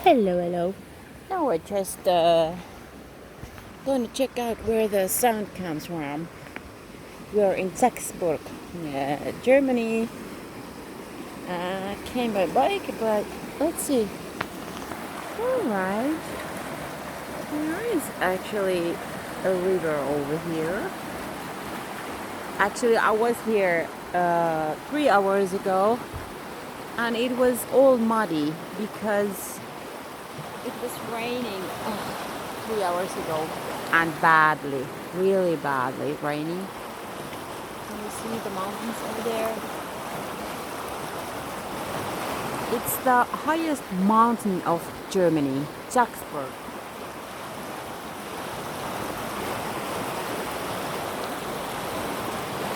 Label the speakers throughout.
Speaker 1: Hello, hello. Now we're just going to check out where the sound comes from. We're in ZugsSpitze, Germany. Came by bike, but let's see. Alright. There is actually a river over here. Actually, I was here 3 hours ago and it was all muddy because it was raining 3 hours ago, and badly, really badly raining. Can you see the mountains over there? It's the highest mountain of Germany, ZugsSpitze.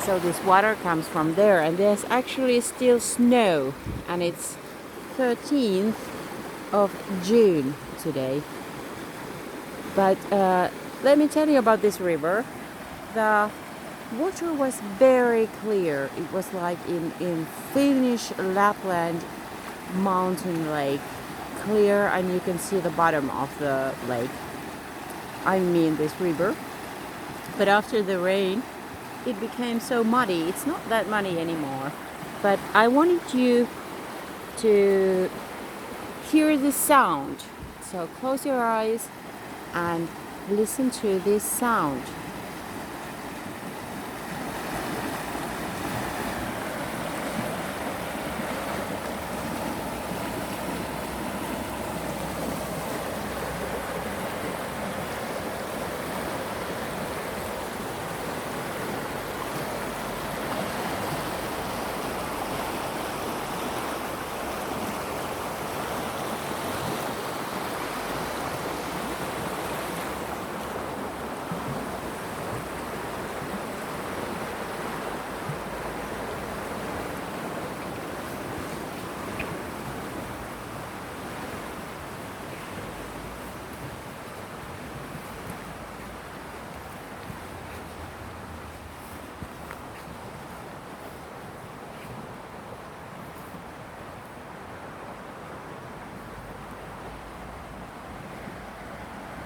Speaker 1: So this water comes from there, and there's actually still snow, and it's 13th of June today. But let me tell you about this river. The water was very clear. It was like in Finnish Lapland mountain lake, clear, and you can see the bottom of the lake. I mean this river. But after the rain, it became so muddy. It's not that muddy anymore. But I wanted you to hear the sound. So close your eyes and listen to this sound.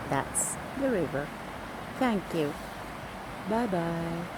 Speaker 1: That's the river. Thank you. Bye bye.